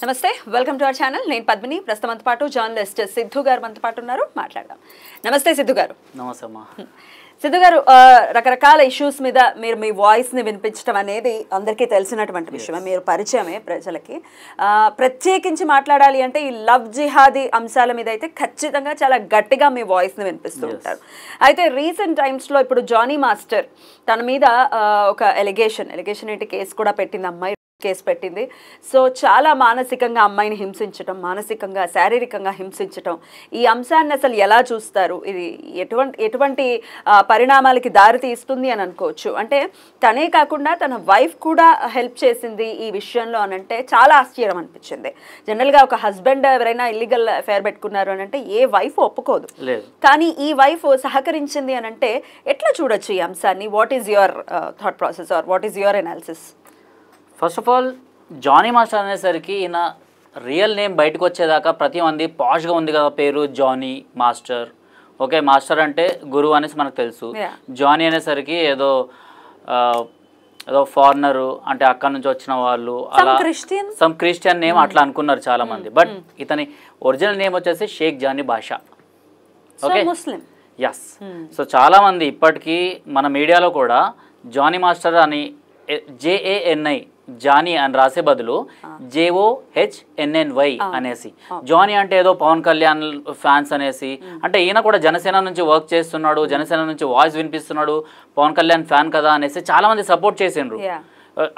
నమస్తే welcome to our channel నేను పద్మిని ప్రస్తుతం పాటు జర్నలిస్ట్ సిద్ధు గారు మనతో పాటు ఉన్నారు మాట్లాడదాం నమస్తే సిద్ధు గారు నమస్తే అమ్మా సిద్ధు గారు రకరకాల ఇష్యూస్ మీద మీరు మీ వాయిస్ ని వినిపించడం అనేది అందరికీ తెలిసినటువంటి విషయమే మీరు పరిచయమే ప్రజలకి ప్రత్యేకించి మాట్లాడాలి అంటే ఈ లవ్ జిహాదీ అంశాల మీద అయితే ఖచ్చితంగా చాలా గట్టిగా మీ వాయిస్ ని వినిపిస్తూ ఉంటారు అయితే రీసెంట్ టైమ్స్ లో ఇప్పుడు జానీ మాస్టర్ తన మీద ఒక ఎలిగేషన్ ఏంటి కేసు కూడా పెట్టింది అమ్మాయి కేసు పెట్టింది సో చాలా మానసికంగా అమ్మాయిని హింసించడం మానసికంగా శారీరకంగా హింసించడం ఈ అంశాన్ని అసలు ఎలా చూస్తారు ఇది ఎటువంటి పరిణామాలకి దారి తీస్తుంది అని అనుకోవచ్చు అంటే తనే కాకుండా తన వైఫ్ కూడా హెల్ప్ చేసింది ఈ విషయంలో అని అంటే చాలా ఆశ్చర్యం అనిపించింది జనరల్గా ఒక హస్బెండ్ ఎవరైనా ఇల్లీగల్ అఫైర్ పెట్టుకున్నారు అని అంటే ఏ వైఫ్ ఒప్పుకోదు కానీ ఈ వైఫ్ సహకరించింది అని అంటే ఎట్లా చూడొచ్చు ఈ అంశాన్ని what is your thought process or what is your analysis first of all Jani master అనేసరికి ఈయన రియల్ నేమ్ బయటకు వచ్చేదాకా ప్రతి మంది పాష్గా ఉంది కదా పేరు జానీ మాస్టర్ ఓకే మాస్టర్ అంటే గురువు అనేసి మనకు తెలుసు జానీ అనేసరికి ఏదో ఫారినరు అంటే అక్కడ నుంచి వచ్చిన వాళ్ళు అలా సమ్ క్రిస్టియన్ నేమ్ అట్లా అనుకున్నారు చాలా మంది బట్ ఇతని ఒరిజినల్ నేమ్ వచ్చేసి షేక్ జానీ బాషా ఓకే ఎస్ సో చాలా మంది ఇప్పటికీ మన మీడియాలో కూడా జానీ మాస్టర్ అని JANI జానీ అని రాసే బదులు JOHNNY అనేసి జానీ అంటే ఏదో పవన్ కళ్యాణ్ ఫ్యాన్స్ అనేసి అంటే ఈయన కూడా జనసేన నుంచి వర్క్ చేస్తున్నాడు జనసేన నుంచి వాయిస్ వినిపిస్తున్నాడు పవన్ కళ్యాణ్ ఫ్యాన్ కదా అనేసి చాలా మంది సపోర్ట్ చేసిండ్రు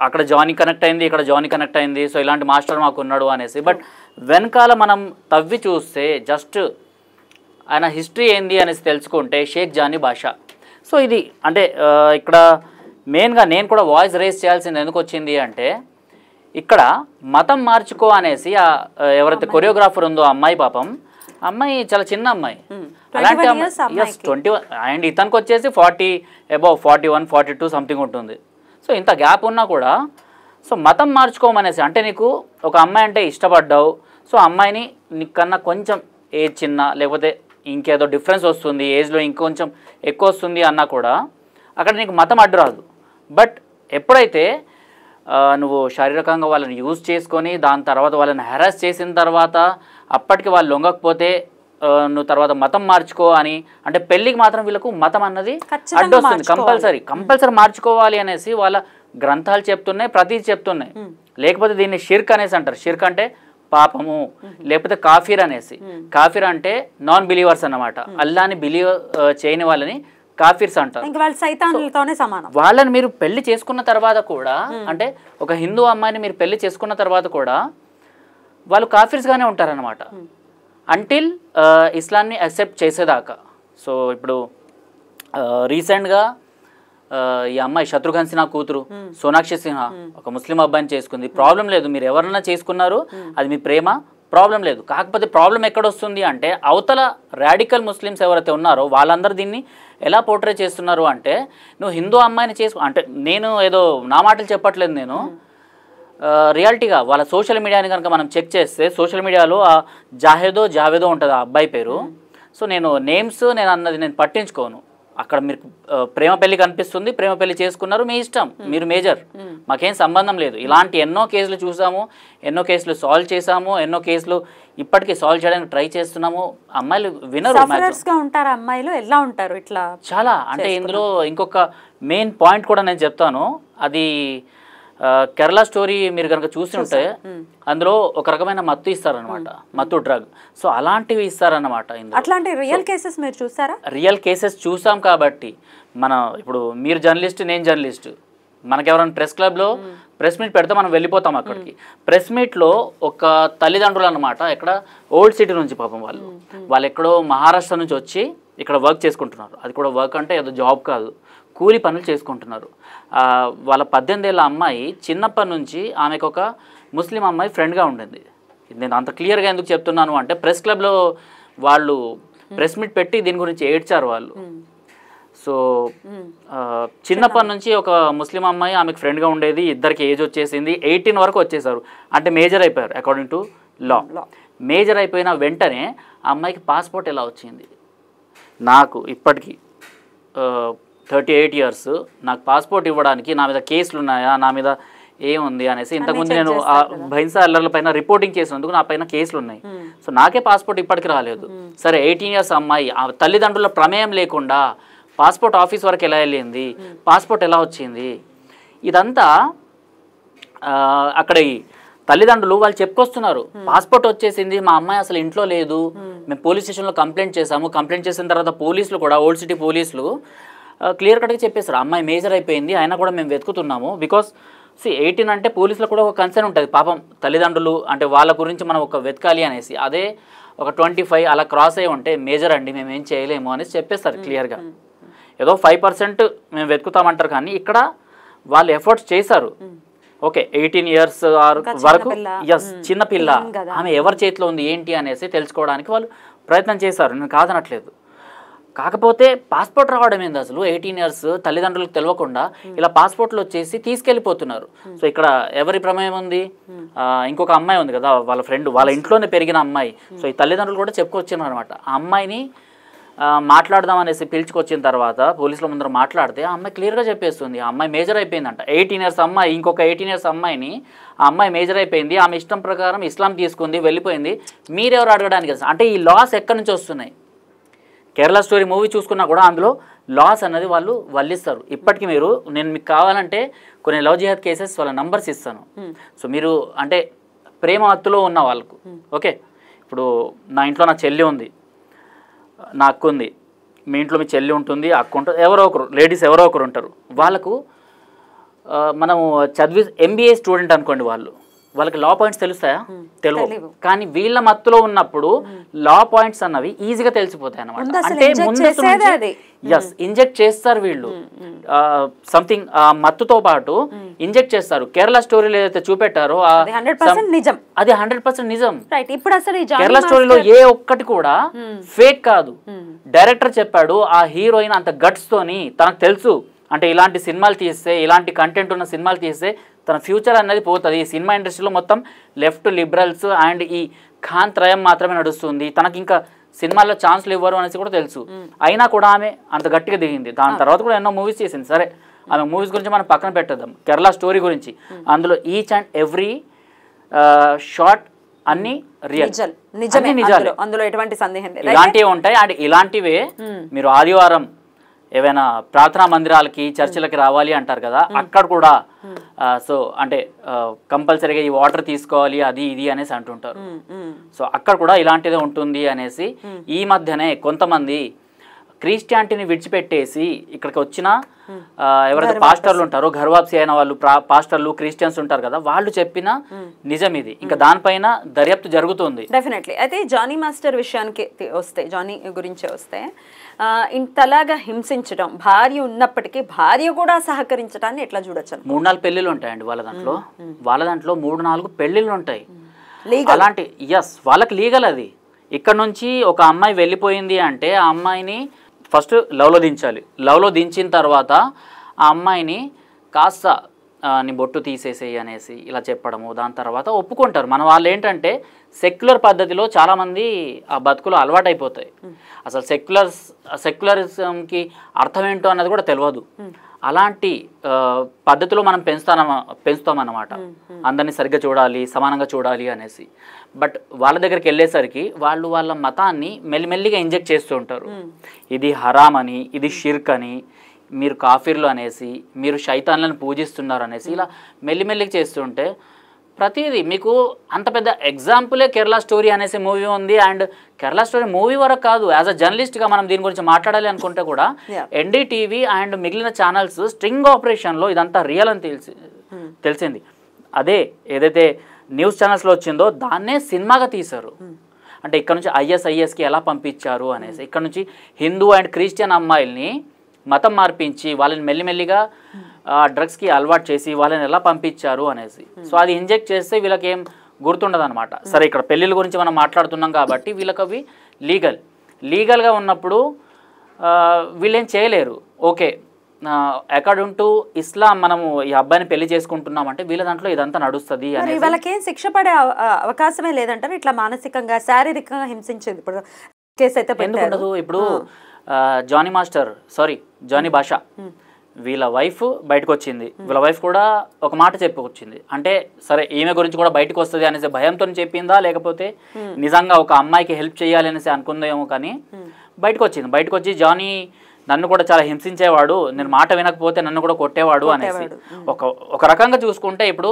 అక్కడ జానీ కనెక్ట్ అయింది ఇక్కడ జానీ కనెక్ట్ అయింది సో ఇలాంటి మాస్టర్ మాకు ఉన్నాడు అనేసి బట్ వెనకాల మనం తవ్వి చూస్తే జస్ట్ ఆయన హిస్టరీ ఏంది అనేసి తెలుసుకుంటే షేక్ జానీ బాషా సో ఇది అంటే ఇక్కడ మెయిన్గా నేను కూడా వాయిస్ రేస్ చేయాల్సింది ఎందుకు వచ్చింది అంటే ఇక్కడ మతం మార్చుకో అనేసి ఎవరైతే కొరియోగ్రాఫర్ ఉందో అమ్మాయి పాపం అమ్మాయి చాలా చిన్న అమ్మాయి అలాంటి 21 అండ్ ఇతనికి వచ్చేసి 40 అబౌవ్ 41 42 సంథింగ్ ఉంటుంది సో ఇంత గ్యాప్ ఉన్నా కూడా సో మతం మార్చుకోమనేసి అంటే నీకు ఒక అమ్మాయి అంటే ఇష్టపడ్డావు సో అమ్మాయిని నీకన్నా కొంచెం ఏజ్ చిన్న లేకపోతే ఇంకేదో డిఫరెన్స్ వస్తుంది ఏజ్లో ఇంకొంచెం ఎక్కువ వస్తుంది అన్నా కూడా అక్కడ నీకు మతం అడ్డు రాదు బట్ ఎప్పుడైతే నువ్వు శారీరకంగా వాళ్ళని యూజ్ చేసుకొని దాని తర్వాత వాళ్ళని హెరాస్ చేసిన తర్వాత అప్పటికి వాళ్ళు లొంగకపోతే నువ్వు తర్వాత మతం మార్చుకో అని అంటే పెళ్ళికి మాత్రం వీళ్ళకు మతం అన్నది అడ్డు వస్తుంది కంపల్సరీ మార్చుకోవాలి అనేసి వాళ్ళ గ్రంథాలు చెప్తున్నాయి ప్రతి చెప్తున్నాయి లేకపోతే దీన్ని షిర్క్ అనేసి అంటారు షిర్క్ అంటే పాపము లేకపోతే కాఫీర్ అనేసి కాఫీర్ అంటే నాన్ బిలీవర్స్ అన్నమాట అల్లాని బిలీవ్ చేయని వాళ్ళని కాఫీర్స్ అంటారు వాళ్ళని మీరు పెళ్లి చేసుకున్న తర్వాత కూడా అంటే ఒక హిందూ అమ్మాయిని మీరు పెళ్లి చేసుకున్న తర్వాత కూడా వాళ్ళు కాఫీర్స్గానే ఉంటారనమాట అంటిల్ ఇస్లాంని యాక్సెప్ట్ చేసేదాకా సో ఇప్పుడు రీసెంట్గా ఈ అమ్మాయి శత్రుఘ్న సిన్హా కూతురు సోనాక్షి సిన్హా ఒక ముస్లిం అబ్బాయిని చేసుకుంది ప్రాబ్లం లేదు మీరు ఎవరన్నా చేసుకున్నారు అది మీ ప్రేమ ప్రాబ్లం లేదు కాకపోతే ప్రాబ్లం ఎక్కడొస్తుంది అంటే అవతల రాడికల్ ముస్లిమ్స్ ఎవరైతే ఉన్నారో వాళ్ళందరూ దీన్ని ఎలా పోర్ట్రే చేస్తున్నారు అంటే నువ్వు హిందూ అమ్మాయిని అంటే నేను ఏదో నా మాటలు చెప్పట్లేదు నేను రియాలిటీగా వాళ్ళ సోషల్ మీడియాని కనుక మనం చెక్ చేస్తే సోషల్ మీడియాలో జావేదో ఉంటుంది ఆ అబ్బాయి పేరు సో నేను నేమ్స్ నేను పట్టించుకోను అక్కడ మీరు ప్రేమ పెళ్లి కనిపిస్తుంది ప్రేమ పెళ్లి చేసుకున్నారు మీ ఇష్టం మీరు మేజర్ మాకేం సంబంధం లేదు ఇలాంటి ఎన్నో కేసులు చూసాము ఎన్నో కేసులు సాల్వ్ చేసాము ఎన్నో కేసులు ఇప్పటికీ సాల్వ్ చేయడానికి ట్రై చేస్తున్నాము అమ్మాయిలు వినరు అమ్మాయిలు ఎలా ఉంటారు ఇట్లా చాలా అంటే ఇందులో ఇంకొక మెయిన్ పాయింట్ కూడా నేను చెప్తాను అది కేరళ స్టోరీ మీరు కనుక చూసి ఉంటే అందులో ఒక రకమైన మత్తు ఇస్తారనమాట మత్తు డ్రగ్ సో అలాంటివి ఇస్తారన్నమాట అట్లాంటి రియల్ కేసెస్ మీరు చూసారా రియల్ కేసెస్ చూసాం కాబట్టి మన ఇప్పుడు మీరు జర్నలిస్ట్ నేను జర్నలిస్ట్ మనకెవరైనా ప్రెస్ క్లబ్లో ప్రెస్ మీట్ పెడితే మనం వెళ్ళిపోతాం అక్కడికి ప్రెస్ మీట్లో ఒక తల్లిదండ్రులు అనమాట ఇక్కడ ఓల్డ్ సిటీ నుంచి పాపం వాళ్ళు ఎక్కడో మహారాష్ట్ర నుంచి వచ్చి ఇక్కడ వర్క్ చేసుకుంటున్నారు అది కూడా వర్క్ అంటే ఏదో జాబ్ కాదు కూలి పనులు చేసుకుంటున్నారు వాళ్ళ 18 ఏళ్ళ అమ్మాయి చిన్నప్పటి నుంచి ఆమెకు ఒక ముస్లిం అమ్మాయి ఫ్రెండ్గా ఉండింది నేను అంత క్లియర్గా ఎందుకు చెప్తున్నాను అంటే ప్రెస్ క్లబ్లో వాళ్ళు ప్రెస్ మీట్ పెట్టి దీని గురించి ఏడ్చారు వాళ్ళు సో చిన్నప్పటి నుంచి ఒక ముస్లిం అమ్మాయి ఆమెకు ఫ్రెండ్గా ఉండేది ఇద్దరికి ఏజ్ వచ్చేసింది 18 వరకు వచ్చేసారు అంటే మేజర్ అయిపోయారు అకార్డింగ్ టు లా మేజర్ అయిపోయిన వెంటనే ఆ అమ్మాయికి పాస్పోర్ట్ ఎలా వచ్చింది నాకు ఇప్పటికీ 38 years నాకు పాస్పోర్ట్ ఇవ్వడానికి నా మీద కేసులు ఉన్నాయా నా మీద ఏముంది అనేసి. ఇంతకుముందు నేను ఆ భైన్సా అల్లర్ల పైన రిపోర్టింగ్ చేసినందుకు నా పైన కేసులు ఉన్నాయి. సో నాకే పాస్పోర్ట్ ఇప్పటికి రాలేదు. సరే 18 years అమ్మాయి, ఆ తల్లిదండ్రుల ప్రమేయం లేకుండా పాస్పోర్ట్ ఆఫీస్ వరకు ఎలా వెళ్ళింది, పాస్పోర్ట్ ఎలా వచ్చింది, ఇదంతా అక్కడ తల్లిదండ్రులు వాళ్ళు చెప్పుకొస్తున్నారు. పాస్పోర్ట్ వచ్చేసింది, మా అమ్మాయి అసలు ఇంట్లో లేదు, మేము పోలీస్ స్టేషన్లో కంప్లైంట్ చేసాము. కంప్లైంట్ చేసిన తర్వాత పోలీసులు కూడా, ఓల్డ్ సిటీ పోలీసులు క్లియర్ కట్గా చెప్పేశారు అమ్మాయి మేజర్ అయిపోయింది, అయినా కూడా మేము వెతుకుతున్నాము. బికాస్ 18 అంటే పోలీసులకు కూడా ఒక కన్సర్న్ ఉంటుంది, పాపం తల్లిదండ్రులు అంటే వాళ్ళ గురించి మనం ఒక వెతకాలి అనేసి. అదే ఒక 25 అలా క్రాస్ అయ్యి ఉంటే మేజర్ అండి మేము ఏం చేయలేము అనేసి చెప్పేస్తారు క్లియర్గా. ఏదో 5% మేము వెతుకుతామంటారు, కానీ ఇక్కడ వాళ్ళు ఎఫర్ట్స్ చేశారు. ఓకే 18 years వరకు చిన్నపిల్ల, ఆమె ఎవరి చేతిలో ఉంది ఏంటి అనేసి తెలుసుకోవడానికి వాళ్ళు ప్రయత్నం చేశారు, నేను కాదనట్లేదు. కాకపోతే పాస్పోర్ట్ రావడం ఏంది అసలు 18 years తల్లిదండ్రులకు తెలియకుండా ఇలా పాస్పోర్ట్లు వచ్చేసి తీసుకెళ్ళిపోతున్నారు. సో ఇక్కడ ఎవరి ప్రమేయం ఉంది, ఇంకొక అమ్మాయి ఉంది కదా వాళ్ళ ఫ్రెండ్, వాళ్ళ ఇంట్లోనే పెరిగిన అమ్మాయి. సో ఈ తల్లిదండ్రులు కూడా చెప్పుకొచ్చారు అనమాట. ఆ అమ్మాయిని మాట్లాడదాం అనేసి పిలుచుకొచ్చిన తర్వాత పోలీసుల ముందర మాట్లాడితే ఆ అమ్మాయి క్లియర్గా చెప్పేస్తుంది ఆ అమ్మాయి మేజర్ అయిపోయిందంట. 18 years అమ్మాయి ఇంకొక 18 years అమ్మాయిని, ఆ అమ్మాయి మేజర్ అయిపోయింది, ఆమె ఇష్టం ప్రకారం ఇస్లాం తీసుకుంది, వెళ్ళిపోయింది, మీరెవరు అడగడానికి. అంటే ఈ లాస్ ఎక్కడి నుంచి వస్తున్నాయి? కేరళ స్టోరీ మూవీ చూసుకున్నా కూడా అందులో లాస్ అన్నది వాళ్ళు వల్లిస్తారు. ఇప్పటికీ మీరు, నేను మీకు కావాలంటే కొన్ని లవ్ జిహాద్ కేసెస్ వాళ్ళ నంబర్స్ ఇస్తాను. సో మీరు అంటే ప్రేమ హత్తులో ఉన్న వాళ్ళకు, ఓకే ఇప్పుడు నా ఇంట్లో నా చెల్లి ఉంది, నా అక్క ఉంది, మీ ఇంట్లో మీ చెల్లి ఉంటుంది, అక్క ఉంటుంది, ఎవరో ఒకరు లేడీస్ ఎవరో ఒకరు ఉంటారు. వాళ్ళకు మనము చదివి MBA స్టూడెంట్ అనుకోండి, వాళ్ళకి లా పాయింట్స్ తెలుస్తాయా? తెలియవు. కానీ వీళ్ళ మత్తులో ఉన్నప్పుడు లా పాయింట్స్ అన్నవి ఈజీగా తెలిసిపోతాయి అన్నమాట. అంటే ముందు ఇంజెక్ట్ చేస్తారు వీళ్ళు సంథింగ్ మత్తుతో పాటు ఇంజెక్ట్ చేస్తారు. కేరళ స్టోరీలో ఏదైతే చూపెట్టారో అది 100% నిజం. ఇప్పుడు అసలు కేరళ స్టోరీలో ఏ ఒక్కటి కూడా ఫేక్ కాదు. డైరెక్టర్ చెప్పాడు ఆ హీరోయిన్ అంత గట్స్ తోని, తనకు తెలుసు అంటే ఇలాంటి సినిమాలు తీస్తే, ఇలాంటి కంటెంట్ ఉన్న సినిమాలు తీస్తే తన ఫ్యూచర్ అనేది పోతుంది. ఈ సినిమా ఇండస్ట్రీలో మొత్తం లెఫ్ట్ లిబరల్స్ అండ్ ఈ ఖాన్ త్రయం మాత్రమే నడుస్తుంది, తనకి ఇంకా సినిమాల్లో ఛాన్స్లు ఇవ్వరు అనేసి కూడా తెలుసు. అయినా కూడా ఆమె అంత గట్టిగా దిగింది. దాని తర్వాత కూడా ఎన్నో మూవీస్ చేసింది. సరే ఆమె మూవీస్ గురించి మనం పక్కన పెట్టేద్దాం. కేరళ స్టోరీ గురించి అందులో ఈచ్ అండ్ ఎవ్రీ షార్ట్ అన్ని రియల్, నిజాలు, అందులో ఎటువంటి సందేహం లేదు. ఇలాంటివి ఉంటాయి. అండ్ ఇలాంటివే మీరు ఆదివారం ఏవైనా ప్రార్థనా మందిరాలకి చర్చిలకి రావాలి అంటారు కదా, అక్కడ కూడా సో అంటే కంపల్సరీగా ఈ వాటర్ తీసుకోవాలి అది ఇది అనేసి అంటుంటారు. సో అక్కడ కూడా ఇలాంటిదే ఉంటుంది అనేసి ఈ మధ్యనే కొంతమంది క్రిస్టియానిటీని విడిచిపెట్టేసి ఇక్కడికి వచ్చిన ఎవరైతే పాస్టర్లు ఉంటారో, ఘర్వాప్సి అయిన వాళ్ళు పాస్టర్లు క్రిస్టియన్స్ ఉంటారు కదా, వాళ్ళు చెప్పిన నిజం ఇది. ఇంకా దానిపైన దర్యాప్తు జరుగుతుంది డెఫినెట్లీ. అయితే జానీ మాస్టర్ విషయానికి వస్తే, జానీ గురించే వస్తే, ఇంతలాగా హింసించడం, భార్య ఉన్నప్పటికీ భార్య కూడా సహకరించడాన్ని ఎట్లా చూడొచ్చు? 3-4 పెళ్లిళ్ళు ఉంటాయండి వాళ్ళ దాంట్లో 3-4 పెళ్లిళ్ళు ఉంటాయి అలాంటి. వాళ్ళకి లీగల్ అది. ఇక్కడ నుంచి ఒక అమ్మాయి వెళ్ళిపోయింది అంటే ఆ అమ్మాయిని ఫస్ట్ లవ్లో దించాలి. లవ్లో దించిన తర్వాత ఆ అమ్మాయిని కాస్త నీ బొట్టు తీసేసేయి అనేసి ఇలా చెప్పడము, దాని తర్వాత ఒప్పుకుంటారు. మన వాళ్ళు ఏంటంటే సెక్యులర్ పద్ధతిలో చాలామంది ఆ బతుకులు అలవాటైపోతాయి. అసలు సెక్యులరిజంకి అర్థం ఏంటో అన్నది కూడా తెలియదు. అలాంటి పద్ధతిలో మనం పెంచుతామన్నమాట. అందరినీ సరిగ్గా చూడాలి, సమానంగా చూడాలి అనేసి. బట్ వాళ్ళ దగ్గరికి వెళ్ళేసరికి వాళ్ళు వాళ్ళ మతాన్ని మెల్లిమెల్లిగా ఇంజెక్ట్ చేస్తూ ఉంటారు. ఇది హరామ్ అని, ఇది షిర్క్ అని, మీరు కాఫీర్లు అనేసి, మీరు శైతాన్లను పూజిస్తున్నారు అనేసి ఇలా మెల్లిమెల్లిగా చేస్తుంటే ప్రతిదీ మీకు అంత పెద్ద ఎగ్జాంపులే కేరళ స్టోరీ అనేసి మూవీ ఉంది. అండ్ కేరళ స్టోరీ మూవీ వరకు కాదు, యాజ్ అ జర్నలిస్ట్గా మనం దీని గురించి మాట్లాడాలి అనుకుంటే కూడా NDTV అండ్ మిగిలిన ఛానల్స్ స్ట్రింగ్ ఆపరేషన్లో ఇదంతా రియల్ అని తెలిసింది. అదే ఏదైతే న్యూస్ ఛానల్స్లో వచ్చిందో దాన్నే సినిమాగా తీశారు. అంటే ఇక్కడ నుంచి ISISకి ఎలా పంపించారు అనేసి, ఇక్కడ నుంచి హిందూ అండ్ క్రిస్టియన్ అమ్మాయిల్ని మతం మార్పించి వాళ్ళని మెల్లిమెల్లిగా డ్రగ్స్కి అలవాటు చేసి వాళ్ళని ఎలా పంపించారు అనేసి. సో అది ఇంజెక్ట్ చేస్తే వీళ్ళకి ఏం గుర్తుండదు అనమాట. సరే ఇక్కడ పెళ్ళిళ్ళ గురించి మనం మాట్లాడుతున్నాం కాబట్టి వీళ్ళకి అవి లీగల్గా ఉన్నప్పుడు వీళ్ళేం చేయలేరు. ఓకే అకార్డింగ్ టు ఇస్లాం మనము ఈ అబ్బాయిని పెళ్లి చేసుకుంటున్నామంటే వీళ్ళ దాంట్లో ఇదంతా నడుస్తుంది. వాళ్ళకేం శిక్ష పడే అవకాశమే లేదంటారు ఇట్లా మానసికంగా శారీరకంగా హింసించింది ఇప్పుడు కేసు అయితే ఎందుకు ఉండదు? ఇప్పుడు జానీ భాష వీళ్ళ వైఫ్ బయటకు వచ్చింది, వీళ్ళ వైఫ్ కూడా ఒక మాట చెప్పుకొచ్చింది. అంటే సరే ఈమె గురించి కూడా బయటకు వస్తుంది అనేసి భయంతో చెప్పిందా, లేకపోతే నిజంగా ఒక అమ్మాయికి హెల్ప్ చేయాలి అనేసి అనుకుందేమో, కానీ బయటకు వచ్చింది. బయటకు వచ్చి జానీ నన్ను కూడా చాలా హింసించేవాడు, నేను మాట వినకపోతే నన్ను కూడా కొట్టేవాడు అనేసి. ఒక రకంగా చూసుకుంటే ఇప్పుడు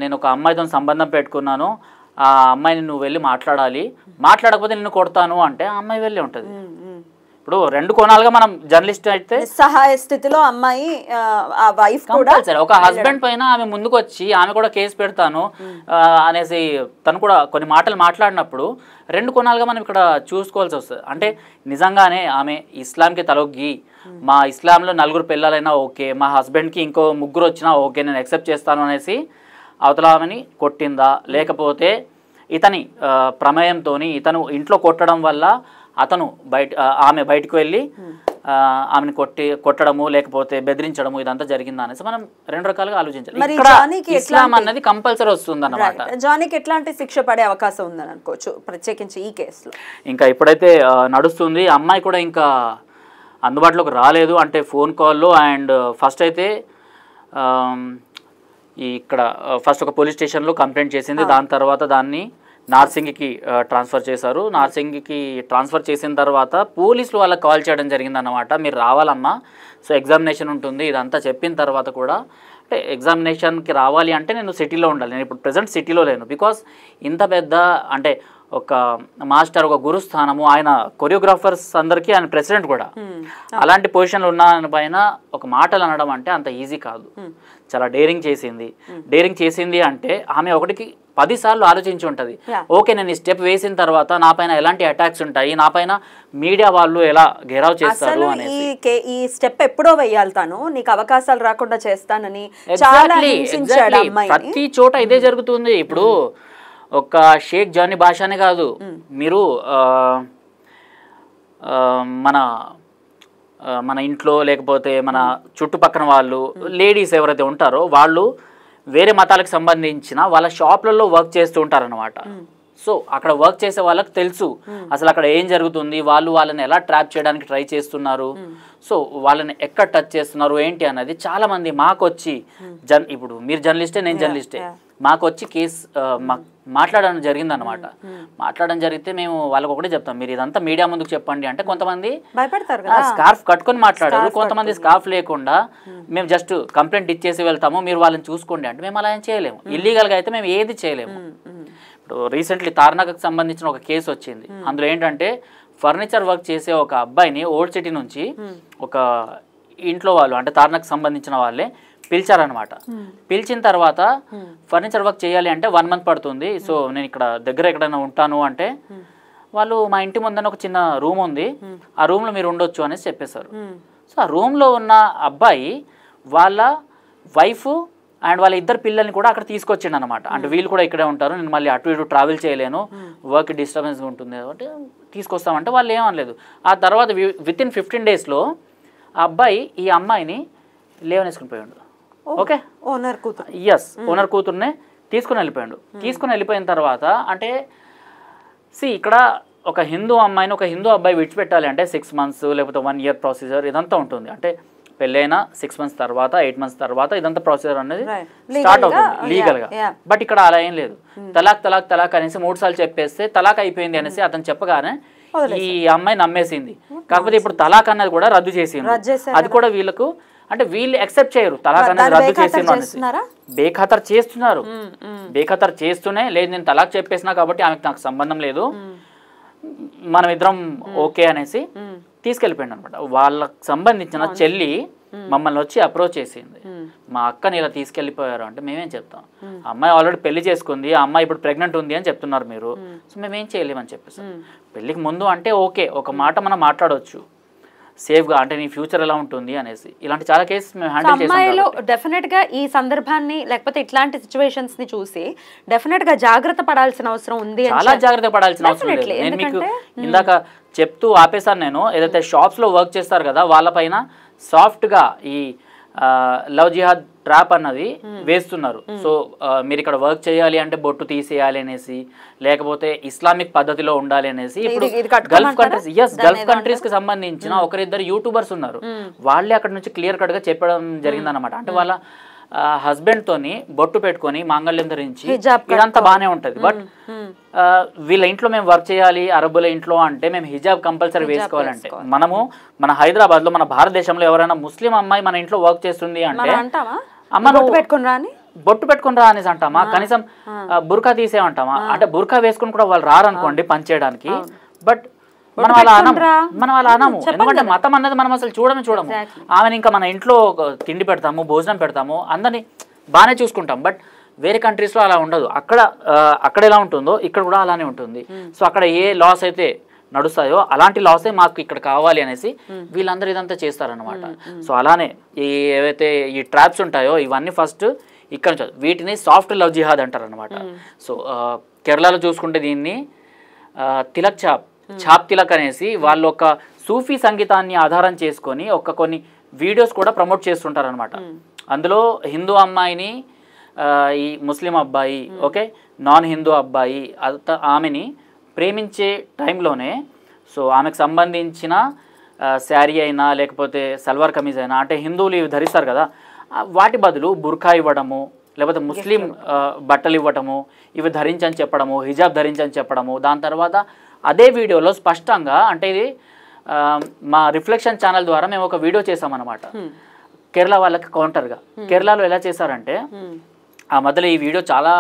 నేను ఒక అమ్మాయితో సంబంధం పెట్టుకున్నాను, ఆ అమ్మాయిని నువ్వు వెళ్ళి మాట్లాడాలి, మాట్లాడకపోతే నిన్ను కొడతాను అంటే ఆ అమ్మాయి వెళ్ళి ఉంటుంది. ఇప్పుడు రెండు కోణాలుగా మనం జర్నలిస్ట్ అయితే సహాయ స్థితిలో అమ్మాయి వైఫ్ కూడా ఒక హస్బెండ్ పైన ఆమె ముందుకు వచ్చి ఆమె కూడా కేసు పెడతాను అనేసి తను కూడా కొన్ని మాటలు మాట్లాడినప్పుడు రెండు కోణాలుగా మనం ఇక్కడ చూసుకోవాల్సి వస్తుంది. అంటే నిజంగానే ఆమె ఇస్లాంకి తలొగ్గి మా ఇస్లాంలో 4 పిల్లలైనా ఓకే, మా హస్బెండ్కి ఇంకో 3 వచ్చినా ఓకే, నేను యాక్సెప్ట్ చేస్తాను అనేసి అవతల ఆమెని కొట్టిందా, లేకపోతే ఇతని ప్రమేయంతో ఇతను ఇంట్లో కొట్టడం వల్ల అతను ఆమె బయటకు వెళ్ళి ఆమెను కొట్టడము లేకపోతే బెదిరించడము ఇదంతా జరిగిందా అనేసి మనం రెండు రకాలుగా ఆలోచించాలి. ఇస్లాం అన్నది కంపల్సరీ వస్తుంది అన్నమాట. జానీకి ఎట్లాంటి శిక్ష పడే అవకాశం ఉందని అనుకోవచ్చు ప్రత్యేకించి ఈ కేసులో? ఇంకా ఇప్పుడైతే నడుస్తుంది, అమ్మాయి కూడా ఇంకా అందుబాటులోకి రాలేదు. అంటే ఫోన్ కాల్లో అండ్ ఫస్ట్ అయితే ఇక్కడ ఫస్ట్ ఒక పోలీస్ స్టేషన్లో కంప్లైంట్ చేసింది, దాని తర్వాత దాన్ని నార్సింగ్కి ట్రాన్స్ఫర్ చేశారు. నార్సింగ్కి ట్రాన్స్ఫర్ చేసిన తర్వాత పోలీసులు వాళ్ళకి కాల్ చేయడం జరిగిందన్నమాట, మీరు రావాలమ్మా, సో ఎగ్జామినేషన్ ఉంటుంది ఇదంతా చెప్పిన తర్వాత కూడా అంటే ఎగ్జామినేషన్కి రావాలి అంటే నేను సిటీలో ఉండాలి, నేను ఇప్పుడు ప్రజెంట్ సిటీలో లేను, బికాస్ ఇంత పెద్ద అంటే ఒక మాస్టర్ ఒక గురుస్థానము, ఆయన కొరియోగ్రాఫర్స్ అందరికీ ఆయన ప్రెసిడెంట్ కూడా, అలాంటి పొజిషన్లో ఉన్న పైన ఒక మాటలు అనడం అంటే అంత ఈజీ కాదు. చాలా డేరింగ్ చేసింది అంటే ఆమె ఒకటికి 10 సార్లు ఆలోచించి ఉంటుంది. ఓకే నేను ఈ స్టెప్ వేసిన తర్వాత నా పైన ఎలాంటి అటాక్స్ ఉంటాయి, నా పైన మీడియా వాళ్ళు ఎలా గెరావ్ చేస్తారు అనేసి. ఈ స్టెప్ ఎప్పుడో వేయాలి, తను నీకు అవకాశాలు రాకుండా చేస్తానని ప్రతి చోట ఇదే జరుగుతుంది. ఇప్పుడు ఒక షేక్ జానీ భాషనే కాదు, మీరు మన ఇంట్లో లేకపోతే మన చుట్టుపక్కల వాళ్ళు లేడీస్ ఎవరైతే ఉంటారో వాళ్ళు వేరే మతాలకు సంబంధించిన వాళ్ళ షాప్లలో వర్క్ చేస్తూ ఉంటారన్నమాట. సో అక్కడ వర్క్ చేసే వాళ్ళకి తెలుసు అసలు అక్కడ ఏం జరుగుతుంది, వాళ్ళని ఎలా ట్రాప్ చేయడానికి ట్రై చేస్తున్నారు, సో వాళ్ళని ఎక్కడ టచ్ చేస్తున్నారు ఏంటి అన్నది చాలా మంది మాకొచ్చి ఇప్పుడు మీరు జర్నలిస్టే నేను జర్నలిస్టే మాకొచ్చి కేసు మాట్లాడడం జరిగిందనమాట. మాట్లాడడం జరిగితే మేము వాళ్ళకి ఒకటే చెప్తాం, మీరు ఇదంతా మీడియా ముందుకు చెప్పండి అంటే కొంతమంది స్కార్ఫ్ కట్టుకొని మాట్లాడారు, కొంతమంది స్కార్ఫ్ లేకుండా మేము జస్ట్ కంప్లైంట్ ఇచ్చేసి వెళ్తాము మీరు వాళ్ళని చూసుకోండి అంటే మేము అలా ఏం చేయలేము. ఇల్లీగల్గా అయితే మేము ఏది చేయలేము. ఇప్పుడు రీసెంట్లీ తార్నాకకు సంబంధించిన ఒక కేసు వచ్చింది, అందులో ఏంటంటే ఫర్నిచర్ వర్క్ చేసే ఒక అబ్బాయిని ఓల్డ్ సిటీ నుంచి ఒక ఇంట్లో వాళ్ళు అంటే తార్నాకు సంబంధించిన వాళ్ళే పిలిచారనమాట. పిలిచిన తర్వాత ఫర్నిచర్ వర్క్ చేయాలి అంటే 1 మంత్ పడుతుంది, సో నేను ఇక్కడ దగ్గర ఎక్కడైనా ఉంటాను అంటే వాళ్ళు మా ఇంటి ముందర ఒక చిన్న రూమ్ ఉంది, ఆ రూమ్లో మీరు ఉండొచ్చు అనేసి చెప్పేశారు. సో ఆ రూమ్లో ఉన్న అబ్బాయి వాళ్ళ వైఫ్ అండ్ వాళ్ళ 2 పిల్లల్ని కూడా అక్కడ తీసుకొచ్చిండు అనమాట. అంటే వీళ్ళు కూడా ఇక్కడే ఉంటారు, నేను మళ్ళీ అటు ఇటు ట్రావెల్ చేయలేను, వర్క్ డిస్టర్బెన్స్ ఉంటుంది కాబట్టి తీసుకొస్తామంటే వాళ్ళు ఏమనలేదు. ఆ తర్వాత వితిన్ 15 డేస్లో ఆ అబ్బాయి ఈ అమ్మాయిని లేవనేసుకుని పోయాడు. ఓకే, ఓనర్ కూతుర్నే తీసుకుని వెళ్ళిపోయిన తర్వాత అంటే ఇక్కడ ఒక హిందూ అమ్మాయిని ఒక హిందూ అబ్బాయి విడిచిపెట్టాలి అంటే 6 months లేకపోతే 1 year ప్రొసీజర్ ఇదంతా ఉంటుంది. అంటే పెళ్ళైనా 6 months తర్వాత 8 months తర్వాత ఇదంతా ప్రొసీజర్ అనేది స్టార్ట్ అవుతుంది లీగల్గా. బట్ ఇక్కడ అలా ఏం లేదు, తలాక్ అనేసి 3 సార్లు చెప్పేస్తే తలాక్ అయిపోయింది అనేసి అతను చెప్పగానే ఈ అమ్మాయి నమ్మేసింది. కాకపోతే ఇప్పుడు తలాక్ అన్నది కూడా రద్దు చేసింది. అది కూడా వీళ్ళకు అంటే వీళ్ళు యాక్సెప్ట్ చేయరు, తలాక్ అనేది రద్దు చేసిన బేఖాతరు చేస్తున్నారు. బేఖాతరు చేస్తూనే లేదు నేను తలాక్ చెప్పేసినా కాబట్టి ఆమెకు నాకు సంబంధం లేదు మనం ఇద్దరం ఓకే అనేసి తీసుకెళ్ళిపోయింది అనమాట. వాళ్ళకి సంబంధించిన చెల్లి మమ్మల్ని వచ్చి అప్రోచ్ చేసింది, మా అక్కని ఇలా తీసుకెళ్ళిపోయారు అంటే మేమేం చెప్తాం, అమ్మాయి ఆల్రెడీ పెళ్లి చేసుకుంది, ఆ అమ్మాయి ఇప్పుడు ప్రెగ్నెంట్ ఉంది అని చెప్తున్నారు మీరు, సో మేమేం చేయలేమని చెప్పేసి. పెళ్ళికి ముందు అంటే ఓకే ఒక మాట మనం మాట్లాడవచ్చు సేఫ్గా, అంటే నీ ఫ్యూచర్ ఎలా ఉంటుంది అనేసి. ఇలాంటి చాలా కేసెస్ మేము హ్యాండిల్ చేసాం. డెఫినెట్గా ఈ సందర్భాన్ని లేకపోతే ఇట్లాంటి సిచ్యువేషన్స్ ని చూసి డెఫినెట్గా జాగ్రత్త పడాల్సిన అవసరం ఉంది, చాలా జాగ్రత్త పడాల్సిన అవసరం లేదు. నేను మీకు ఇందాక చెప్తూ ఆపేసాను, నేను ఏదైతే షాప్స్లో వర్క్ చేస్తారు కదా వాళ్ళపైన సాఫ్ట్గా ఈ లవ్ జిహాద్ ట్రాప్ అన్నది వేస్తున్నారు. సో మీరు ఇక్కడ వర్క్ చేయాలి అంటే బొట్టు తీసేయాలి అనేసి, లేకపోతే ఇస్లామిక్ పద్ధతిలో ఉండాలి అనేసి. ఇప్పుడు గల్ఫ్ కంట్రీస్ కి సంబంధించిన ఒకరిద్దరు యూట్యూబర్స్ ఉన్నారు, వాళ్ళే అక్కడ నుంచి క్లియర్ కట్ గా చెప్పడం జరిగింది అనమాట. అంటే వాళ్ళ హస్బెండ్ తోని బొట్టు పెట్టుకొని మాంగళ్యం ధరించి ఇదంతా బాగానే ఉంటది, బట్ వీళ్ళ ఇంట్లో మేము వర్క్ చేయాలి అరబ్బుల ఇంట్లో అంటే మేము హిజాబ్ కంపల్సరీ వేసుకోవాలంటే, మనము మన హైదరాబాద్ లో మన భారతదేశంలో ఎవరైనా ముస్లిం అమ్మాయి మన ఇంట్లో వర్క్ చేస్తుంది అంటే అమ్మ బొట్టు పెట్టుకుని రా అనేసి అంటామా, కనీసం బుర్కా తీసేమంటామా. అంటే బుర్కా వేసుకుని కూడా వాళ్ళు రారనుకోండి పని చేయడానికి, బట్ మనం అలా అనము. ఎందుకంటే మతం అన్నది మనం అసలు చూడము. ఆమెను ఇంకా మన ఇంట్లో తిండి పెడతాము, భోజనం పెడతాము, అందరినీ బాగానే చూసుకుంటాం. బట్ వేరే కంట్రీస్లో అలా ఉండదు. అక్కడ ఎలా ఉంటుందో ఇక్కడ కూడా అలానే ఉంటుంది. సో అక్కడ ఏ లాస్ అయితే నడుస్తాయో అలాంటి లాసే మాకు ఇక్కడ కావాలి అనేసి వీళ్ళందరూ ఇదంతా చేస్తారనమాట. సో అలానే ఏవైతే ఈ ట్రాప్స్ ఉంటాయో ఇవన్నీ ఫస్ట్ ఇక్కడ నుంచి, వీటిని సాఫ్ట్ లవ్ జిహాద్ అంటారు అనమాట. సో కేరళలో చూసుకుంటే దీన్ని తిలక్ ఛాప్ తిలక్ అనేసి వాళ్ళు ఒక సూఫీ సంగీతాన్ని ఆధారం చేసుకొని కొన్ని వీడియోస్ కూడా ప్రమోట్ చేస్తుంటారు అనమాట. అందులో హిందూ అమ్మాయిని ఈ ముస్లిం అబ్బాయి ఓకే నాన్ హిందూ అబ్బాయి ఆమెని ప్రేమించే టైంలోనే సో ఆమెకు సంబంధించిన శారీ అయినా లేకపోతే సల్వార్ కమీజ్ అయినా అంటే హిందువులు ఇవి ధరిస్తారు కదా, వాటి బదులు బుర్ఖా ఇవ్వడము, లేకపోతే ముస్లిం బట్టలు ఇవ్వటము, ఇవి ధరించని చెప్పడము, హిజాబ్ ధరించని చెప్పడము. దాని తర్వాత అదే వీడియోలో స్పష్టంగా, అంటే ఇది మా రిఫ్లెక్షన్ ఛానల్ ద్వారా మేము ఒక వీడియో చేసామన్నమాట కేరళ వాళ్ళకి కౌంటర్గా. కేరళలో ఎలా చేశారంటే ఆ మధ్యలో ఈ వీడియో చాలా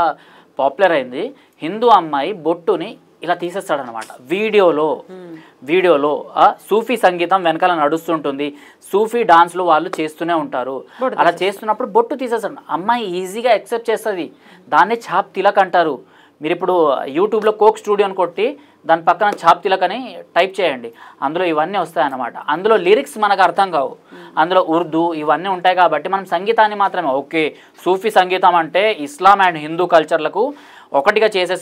పాపులర్ అయింది. హిందూ అమ్మాయి బొట్టుని ఇలా తీసేస్తాడనమాట వీడియోలో సూఫీ సంగీతం వెనకాల నడుస్తుంటుంది, సూఫీ డాన్స్లు వాళ్ళు చేస్తూనే ఉంటారు. అలా చేస్తున్నప్పుడు బొట్టు తీసేస్తాడు. అమ్మాయి ఈజీగా యాక్సెప్ట్ చేస్తుంది. దాన్నే ఛాప్ తిలక్ అంటారు. మీరు ఇప్పుడు యూట్యూబ్లో కోక్ స్టూడియో అని కొట్టి దాని పక్కన ఛాప్ తిలక్ అని టైప్ చేయండి, అందులో ఇవన్నీ వస్తాయన్నమాట. అందులో లిరిక్స్ మనకు అర్థం కావు, అందులో ఉర్దూ ఇవన్నీ ఉంటాయి. కాబట్టి మనం సంగీతాన్ని మాత్రమే ఓకే సూఫీ సంగీతం అంటే ఇస్లాం అండ్ హిందూ కల్చర్లకు ఒకటిగా చేసే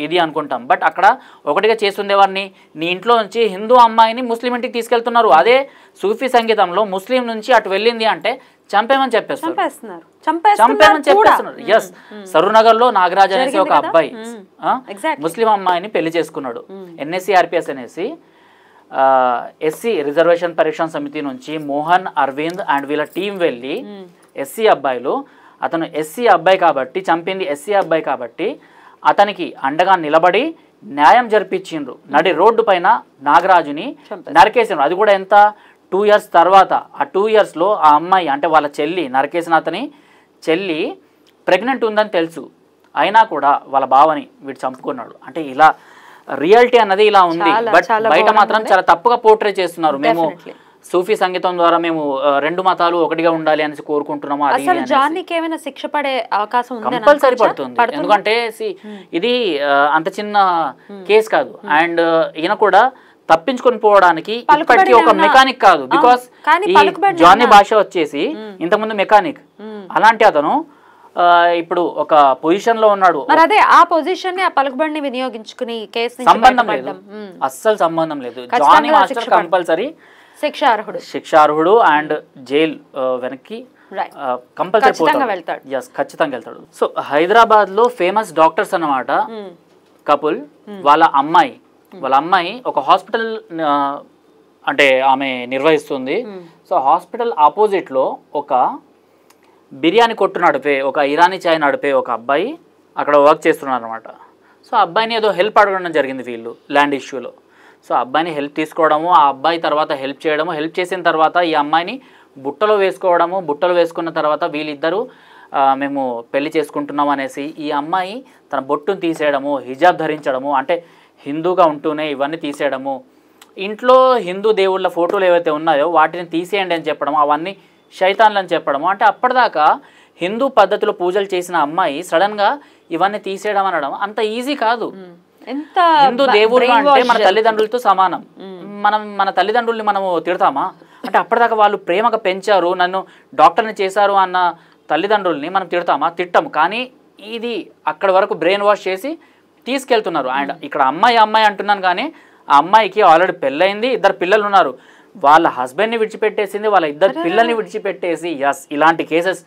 ఇది అనుకుంటాం. బట్ అక్కడ ఒకటిగా చేస్తుండేవారిని నీ ఇంట్లో నుంచి హిందూ అమ్మాయిని ముస్లిం ఇంటికి తీసుకెళ్తున్నారు. అదే సూఫీ సంగీతంలో ముస్లిం నుంచి అటు వెళ్ళింది అంటే చంపేమని చెప్పేస్తున్నారు. ఎస్, సరూనగర్ లో నాగరాజ్ అనేసి ఒక అబ్బాయి ముస్లిం అమ్మాయిని పెళ్లి చేసుకున్నాడు. NSCRPS అనేసి ఎస్సీ రిజర్వేషన్ పరీక్షణ సమితి నుంచి మోహన్, అరవింద్ అండ్ వీళ్ళ టీం వెళ్ళి ఎస్సీ అబ్బాయిలు, అతను ఎస్సీ అబ్బాయి కాబట్టి చంపింది ఎస్సీ అబ్బాయి కాబట్టి అతనికి అండగా నిలబడి న్యాయం జరిపించిండ్రు. నడి రోడ్డు పైన నాగరాజుని నరికేసిండ్రు. అది కూడా ఎంత 2 years తర్వాత. ఆ 2 yearsలో ఆ అమ్మాయి అంటే వాళ్ళ చెల్లి, నరికేసిన అతని చెల్లి ప్రెగ్నెంట్ ఉందని తెలుసు, అయినా కూడా వాళ్ళ బావని వీడు చంపుకున్నాడు. అంటే ఇలా రియాలిటీ అన్నది ఇలా ఉంది. బట్ బయట మాత్రం చాలా తప్పుగా పోర్ట్రే చేస్తున్నారు. మేము సూఫీ సంగీతం ద్వారా మేము 2 మతాలు ఒకటిగా ఉండాలి అనేసి కోరుకుంటున్నాము. కంపల్సరీ పడుతుంది. ఎందుకంటే ఇది అంత చిన్న కేసు కాదు. అండ్ ఈయన కూడా తప్పించుకొని పోవడానికి ఇప్పటికీ ఒక మెకానిక్ కాదు. బికాస్ జానీ భాష వచ్చేసి ఇంతకుముందు మెకానిక్, అలాంటి అతను ఇప్పుడు ఒక పొజిషన్ లో ఉన్నాడు. అదే ఆ పొజిషన్ ఆ పలుకుబడిని వినియోగించుకుని సంబంధం లేదు, అస్సలు సంబంధం లేదు. జానీ మాస్టర్ కంపల్సరీ శిక్షార్హుడు అండ్ జైల్ వెనక్కి కంపల్సరీ వెళ్తాడు. ఖచ్చితంగా వెళ్తాడు. సో హైదరాబాద్ లో ఫేమస్ డాక్టర్స్ అన్నమాట కపుల్, వాళ్ళ అమ్మాయి ఒక హాస్పిటల్ అంటే ఆమె నిర్వహిస్తుంది. సో హాస్పిటల్ ఆపోజిట్లో ఒక బిర్యానీ కొట్టు నడిపే, ఒక ఇరానీ చాయ్ నడిపే ఒక అబ్బాయి అక్కడ వర్క్ చేస్తున్నారు అనమాట. సో అబ్బాయిని ఏదో హెల్ప్ అడగడం జరిగింది వీళ్ళు ల్యాండ్ ఇష్యూలో. సో అబ్బాయిని హెల్ప్ తీసుకోవడము, ఆ అబ్బాయి తర్వాత హెల్ప్ చేయడము, హెల్ప్ చేసిన తర్వాత ఈ అమ్మాయిని బుట్టలో వేసుకోవడము, బుట్టలో వేసుకున్న తర్వాత వీళ్ళిద్దరూ మేము పెళ్లి చేసుకుంటున్నాం అనేసి ఈ అమ్మాయి తన బొట్టును తీసేయడము, హిజాబ్ ధరించడము, అంటే హిందూగా ఉంటూనే ఇవన్నీ తీసేయడము, ఇంట్లో హిందూ దేవుళ్ళ ఫోటోలు ఏవైతే ఉన్నాయో వాటిని తీసేయండి అని చెప్పడము, అవన్నీ శైతాన్లు అని చెప్పడము. అంటే అప్పటిదాకా హిందూ పద్ధతిలో పూజలు చేసిన అమ్మాయి సడన్గా ఇవన్నీ తీసేయడం అనడం అంత ఈజీ కాదు. హిందూ దేవుళ్ళు అంటే మన తల్లిదండ్రులతో సమానం. మన తల్లిదండ్రుల్ని మనము తిడతామా? అంటే అప్పటిదాకా వాళ్ళు ప్రేమగా పెంచారు, నన్ను డాక్టర్ని చేశారు అన్న తల్లిదండ్రుల్ని మనం తిడతామా? తిట్టము. కానీ ఇది అక్కడ వరకు బ్రెయిన్ వాష్ చేసి తీసుకెళ్తున్నారు. అండ్ ఇక్కడ అమ్మాయి అంటున్నాను, కానీ ఆ అమ్మాయికి ఆల్రెడీ పెళ్ళయింది, 2 పిల్లలు ఉన్నారు. వాళ్ళ హస్బెండ్ని విడిచిపెట్టేసింది, వాళ్ళ ఇద్దరు పిల్లల్ని విడిచిపెట్టేసి. ఎస్, ఇలాంటి కేసెస్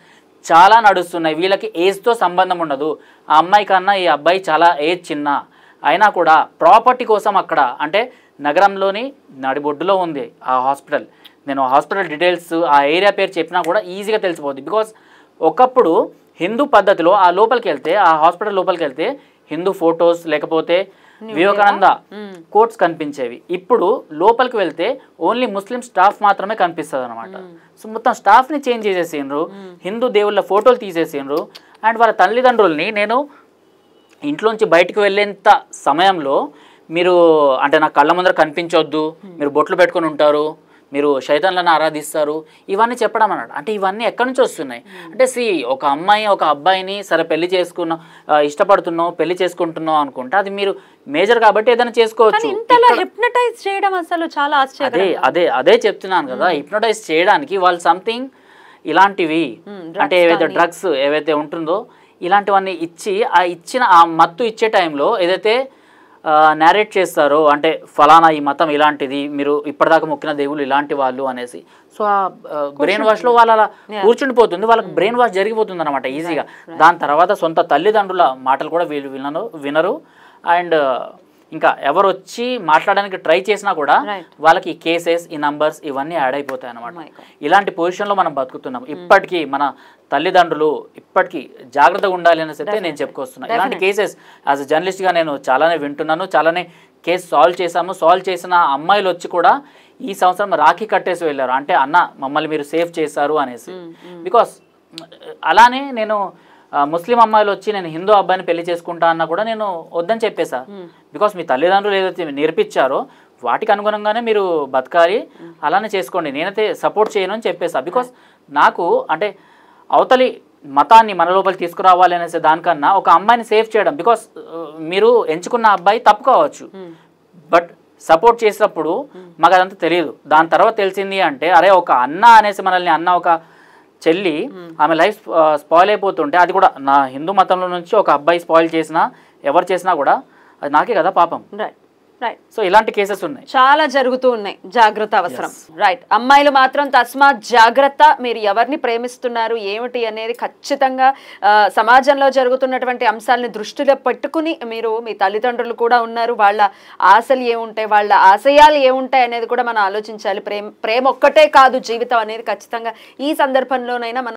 చాలా నడుస్తున్నాయి. వీళ్ళకి ఏజ్తో సంబంధం ఉండదు. ఆ అమ్మాయి కన్నా ఈ అబ్బాయి చాలా ఏజ్ చిన్న అయినా కూడా ప్రాపర్టీ కోసం అక్కడ, అంటే నగరంలోని నడిబొడ్డులో ఉంది ఆ హాస్పిటల్. నేను హాస్పిటల్ డీటెయిల్స్ ఆ ఏరియా పేరు చెప్పినా కూడా ఈజీగా తెలిసిపోద్ది. బికాస్ ఒకప్పుడు హిందూ పద్ధతిలో ఆ లోపలికి వెళ్తే, ఆ హాస్పిటల్ లోపలికి వెళ్తే హిందూ ఫొటోస్ లేకపోతే వివేకానంద కోట్స్ కనిపించేవి. ఇప్పుడు లోపలికి వెళ్తే ఓన్లీ ముస్లిం స్టాఫ్ మాత్రమే కనిపిస్తుంది అనమాట. సో మొత్తం స్టాఫ్ని చేంజ్ చేసేసిండ్రు, హిందూ దేవుళ్ళ ఫోటోలు తీసేసిండ్రు. అండ్ వాళ్ళ తల్లిదండ్రుల్ని నేను ఇంట్లోంచి బయటకు వెళ్ళేంత సమయంలో మీరు అంటే నా కళ్ళ ముందర కనిపించొద్దు, మీరు బొట్లు పెట్టుకొని ఉంటారు, మీరు శైతాన్లను ఆరాధిస్తారు, ఇవన్నీ చెప్పడం అన్నాడు. అంటే ఇవన్నీ ఎక్కడి నుంచి వస్తున్నాయి అంటే, ఒక అమ్మాయి ఒక అబ్బాయిని సరే పెళ్లి చేసుకున్నావు, ఇష్టపడుతున్నావు, పెళ్లి చేసుకుంటున్నావు అనుకుంటే అది మీరు మేజర్ కాబట్టి ఏదైనా చేసుకోవచ్చు. హిప్నటైజ్ చేయడం అసలు చాలా ఆశ్చర్యం. అదే చెప్తున్నాను కదా, హిప్నటైజ్ చేయడానికి వాళ్ళు సంథింగ్ ఇలాంటివి అంటే ఏవైతే డ్రగ్స్ ఏవైతే ఉంటుందో ఇలాంటివన్నీ ఇచ్చి ఆ మత్తు ఇచ్చే టైంలో ఏదైతే నేరేట్ చేస్తారో, అంటే ఫలానా ఈ మతం ఇలాంటిది, మీరు ఇప్పటిదాకా మొక్కిన దేవుళ్ళు ఇలాంటి వాళ్ళు అనేసి. సో ఆ బ్రెయిన్ వాష్లో వాళ్ళు అలా కూర్చుండిపోతుంది, వాళ్ళకి బ్రెయిన్ వాష్ జరిగిపోతుంది అనమాట ఈజీగా. దాని తర్వాత సొంత తల్లిదండ్రుల మాటలు కూడా వీళ్ళు వినరు. అండ్ ఇంకా ఎవరు వచ్చి మాట్లాడడానికి ట్రై చేసినా కూడా వాళ్ళకి ఈ కేసెస్, ఈ నంబర్స్ ఇవన్నీ యాడ్ అయిపోతాయి అనమాట. ఇలాంటి పొజిషన్లో మనం బతుకుతున్నాం. ఇప్పటికీ మన తల్లిదండ్రులు ఇప్పటికీ జాగ్రత్తగా ఉండాలి అనేసి అయితే నేను చెప్పుకొస్తున్నాను. ఇలాంటి కేసెస్ యాజ్ అ జర్నలిస్ట్గా నేను చాలానే వింటున్నాను, చాలానే కేసు సాల్వ్ చేసిన అమ్మాయిలు వచ్చి కూడా ఈ సంవత్సరం రాఖీ కట్టేసి వెళ్ళారు. అంటే అన్న మమ్మల్ని మీరు సేవ్ చేశారు అనేసి. బికాస్ అలానే నేను ముస్లిం అమ్మాయిలు వచ్చి నేను హిందూ అబ్బాయిని పెళ్లి చేసుకుంటా అన్నా కూడా నేను వద్దని చెప్పేసా. బికాస్ మీ తల్లిదండ్రులు ఏదైతే నేర్పించారో వాటికి అనుగుణంగానే మీరు బతకాలి, అలానే చేసుకోండి, నేనైతే సపోర్ట్ చేయను అని చెప్పేసా. బికాస్ నాకు అంటే అవతలి మతాన్ని మన లోపలికి తీసుకురావాలి అనేసి దానికన్నా ఒక అమ్మాయిని సేఫ్ చేయడం. బికాస్ మీరు ఎంచుకున్న అబ్బాయి తప్పు కావచ్చు, బట్ సపోర్ట్ చేసినప్పుడు మాకు అదంతా తెలియదు. దాని తర్వాత తెలిసింది అంటే అరే ఒక అన్న అనేసి మనల్ని అన్న ఒక చెల్లి ఆమె లైఫ్ స్పాయిల్ అయిపోతుంటే, అది కూడా నా హిందూ మతంలో నుంచి ఒక అబ్బాయి స్పాయిల్ చేసినా ఎవరు చేసినా కూడా అది నాకే కదా పాపం. రైట్. సో ఇలాంటి కేసెస్ ఉన్నాయి, చాలా జరుగుతూ ఉన్నాయి. జాగ్రత్త అవసరం. రైట్. అమ్మాయిలు మాత్రం తస్మాత్ జాగ్రత్త. మీరు ఎవరిని ప్రేమిస్తున్నారు ఏమిటి అనేది ఖచ్చితంగా సమాజంలో జరుగుతున్నటువంటి అంశాలని దృష్టిలో పెట్టుకుని మీరు, మీ తల్లిదండ్రులు కూడా ఉన్నారు, వాళ్ళ ఆశలు ఏముంటాయి, వాళ్ళ ఆశయాలు ఏముంటాయి అనేది కూడా మనం ఆలోచించాలి. ప్రేమ ఒక్కటే కాదు జీవితం అనేది ఖచ్చితంగా ఈ సందర్భంలోనైనా మనం